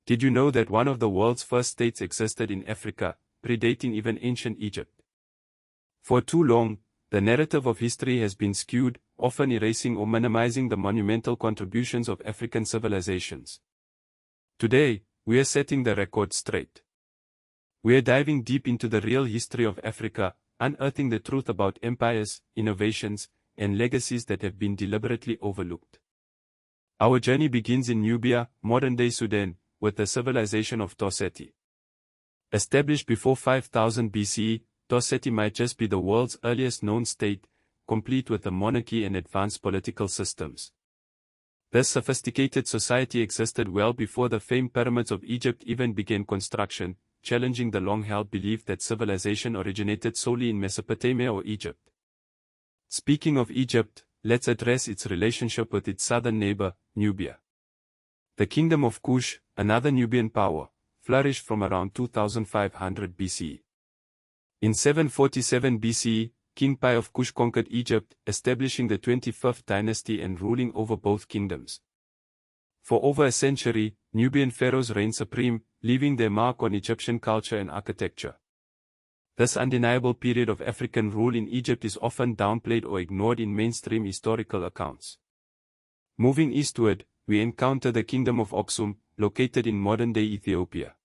Did you know that one of the world's first states existed in Africa, predating even ancient Egypt? For too long, the narrative of history has been skewed, often erasing or minimizing the monumental contributions of African civilizations. Today, we are setting the record straight. We are diving deep into the real history of Africa, unearthing the truth about empires, innovations, and legacies that have been deliberately overlooked. Our journey begins in Nubia, modern-day Sudan, with the civilization of Ta Seti. Established before 5000 BCE, Ta Seti might just be the world's earliest known state, complete with a monarchy and advanced political systems. This sophisticated society existed well before the famed pyramids of Egypt even began construction, challenging the long-held belief that civilization originated solely in Mesopotamia or Egypt. Speaking of Egypt, let's address its relationship with its southern neighbor, Nubia. The kingdom of Kush, another Nubian power, flourished from around 2500 BCE. In 747 BCE, King Pi of Kush conquered Egypt, establishing the 25th dynasty and ruling over both kingdoms. For over a century, Nubian pharaohs reigned supreme, leaving their mark on Egyptian culture and architecture. This undeniable period of African rule in Egypt is often downplayed or ignored in mainstream historical accounts. Moving eastward, we encounter the kingdom of Axum, located in modern-day Ethiopia.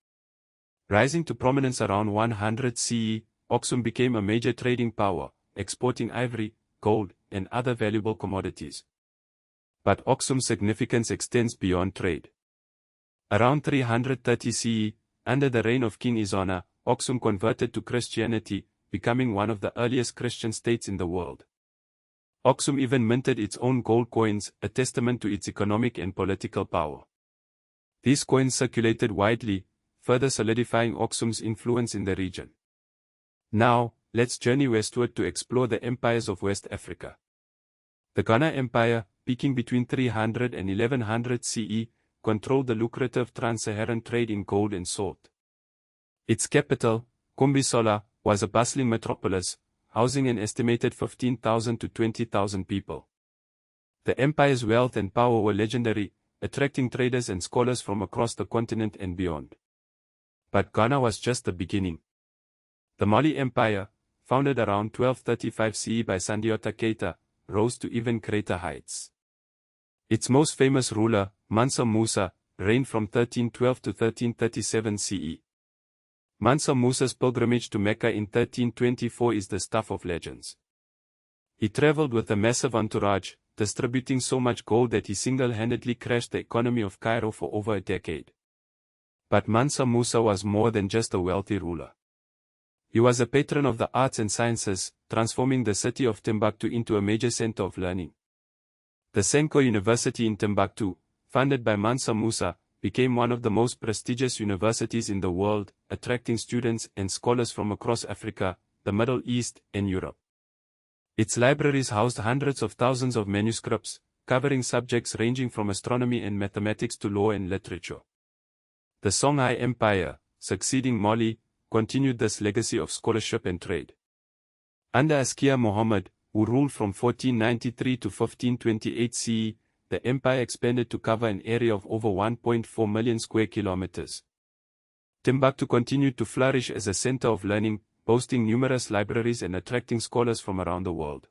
Rising to prominence around 100 CE, Axum became a major trading power, exporting ivory, gold, and other valuable commodities. But Axum's significance extends beyond trade. Around 330 CE, under the reign of King Izana, Axum converted to Christianity, becoming one of the earliest Christian states in the world. Axum even minted its own gold coins, a testament to its economic and political power. These coins circulated widely, further solidifying Axum's influence in the region. Now, let's journey westward to explore the empires of West Africa. The Ghana Empire, peaking between 300 and 1100 CE, controlled the lucrative trans-Saharan trade in gold and salt. Its capital, Kumbisola, was a bustling metropolis, housing an estimated 15,000 to 20,000 people. The empire's wealth and power were legendary, attracting traders and scholars from across the continent and beyond. But Ghana was just the beginning. The Mali Empire, founded around 1235 CE by Sandiota Keita, rose to even greater heights. Its most famous ruler, Mansa Musa, reigned from 1312 to 1337 CE. Mansa Musa's pilgrimage to Mecca in 1324 is the stuff of legends. He traveled with a massive entourage, distributing so much gold that he single-handedly crashed the economy of Cairo for over a decade. But Mansa Musa was more than just a wealthy ruler. He was a patron of the arts and sciences, transforming the city of Timbuktu into a major center of learning. The Senko University in Timbuktu, funded by Mansa Musa, became one of the most prestigious universities in the world, attracting students and scholars from across Africa, the Middle East, and Europe. Its libraries housed hundreds of thousands of manuscripts, covering subjects ranging from astronomy and mathematics to law and literature. The Songhai Empire, succeeding Mali, continued this legacy of scholarship and trade. Under Askia Muhammad, who ruled from 1493 to 1528 CE, the empire expanded to cover an area of over 1.4 million square kilometers. Timbuktu continued to flourish as a center of learning, boasting numerous libraries and attracting scholars from around the world.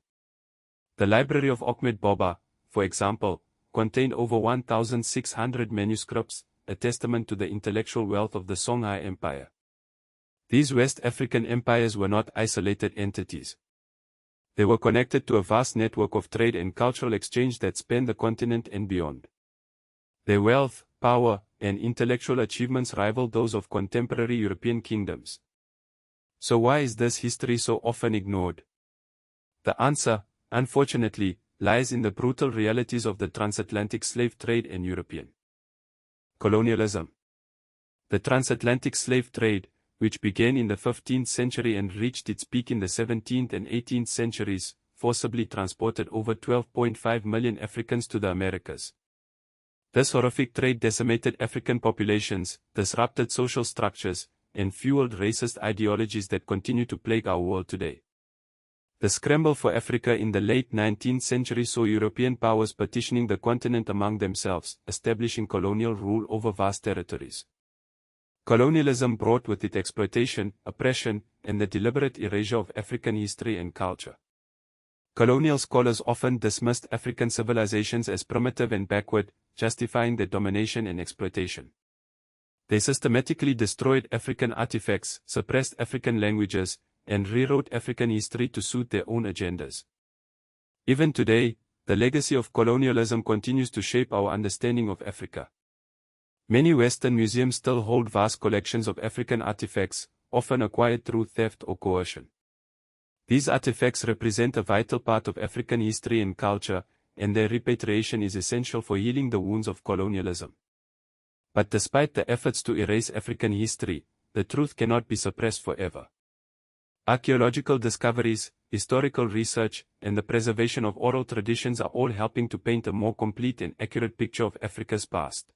The Library of Ahmed Baba, for example, contained over 1,600 manuscripts, a testament to the intellectual wealth of the Songhai Empire. These West African empires were not isolated entities. They were connected to a vast network of trade and cultural exchange that spanned the continent and beyond. Their wealth, power, and intellectual achievements rivaled those of contemporary European kingdoms. So why is this history so often ignored? The answer, unfortunately, lies in the brutal realities of the transatlantic slave trade and European colonialism. The transatlantic slave trade, which began in the 15th century and reached its peak in the 17th and 18th centuries, forcibly transported over 12.5 million Africans to the Americas. This horrific trade decimated African populations, disrupted social structures, and fueled racist ideologies that continue to plague our world today. The scramble for Africa in the late 19th century saw European powers partitioning the continent among themselves, establishing colonial rule over vast territories. Colonialism brought with it exploitation, oppression, and the deliberate erasure of African history and culture. Colonial scholars often dismissed African civilizations as primitive and backward, justifying their domination and exploitation. They systematically destroyed African artifacts, suppressed African languages, and rewrote African history to suit their own agendas. Even today, the legacy of colonialism continues to shape our understanding of Africa. Many Western museums still hold vast collections of African artifacts, often acquired through theft or coercion. These artifacts represent a vital part of African history and culture, and their repatriation is essential for healing the wounds of colonialism. But despite the efforts to erase African history, the truth cannot be suppressed forever. Archaeological discoveries, historical research, and the preservation of oral traditions are all helping to paint a more complete and accurate picture of Africa's past.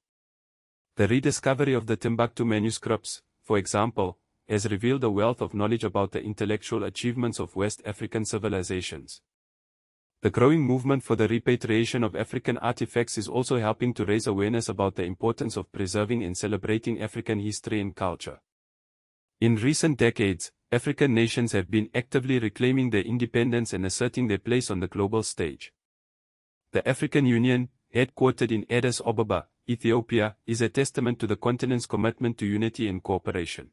The rediscovery of the Timbuktu manuscripts, for example, has revealed a wealth of knowledge about the intellectual achievements of West African civilizations. The growing movement for the repatriation of African artifacts is also helping to raise awareness about the importance of preserving and celebrating African history and culture. In recent decades, African nations have been actively reclaiming their independence and asserting their place on the global stage. The African Union, headquartered in Addis Ababa, Ethiopia, is a testament to the continent's commitment to unity and cooperation.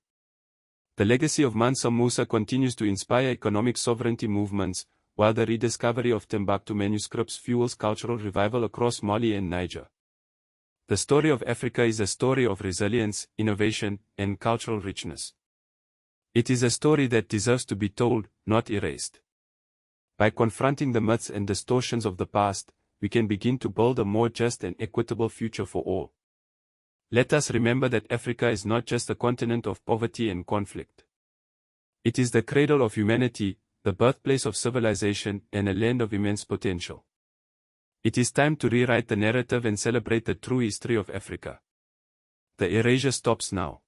The legacy of Mansa Musa continues to inspire economic sovereignty movements, while the rediscovery of Timbuktu manuscripts fuels cultural revival across Mali and Niger. The story of Africa is a story of resilience, innovation, and cultural richness. It is a story that deserves to be told, not erased. By confronting the myths and distortions of the past, we can begin to build a more just and equitable future for all. Let us remember that Africa is not just a continent of poverty and conflict. It is the cradle of humanity, the birthplace of civilization, and a land of immense potential. It is time to rewrite the narrative and celebrate the true history of Africa. The erasure stops now.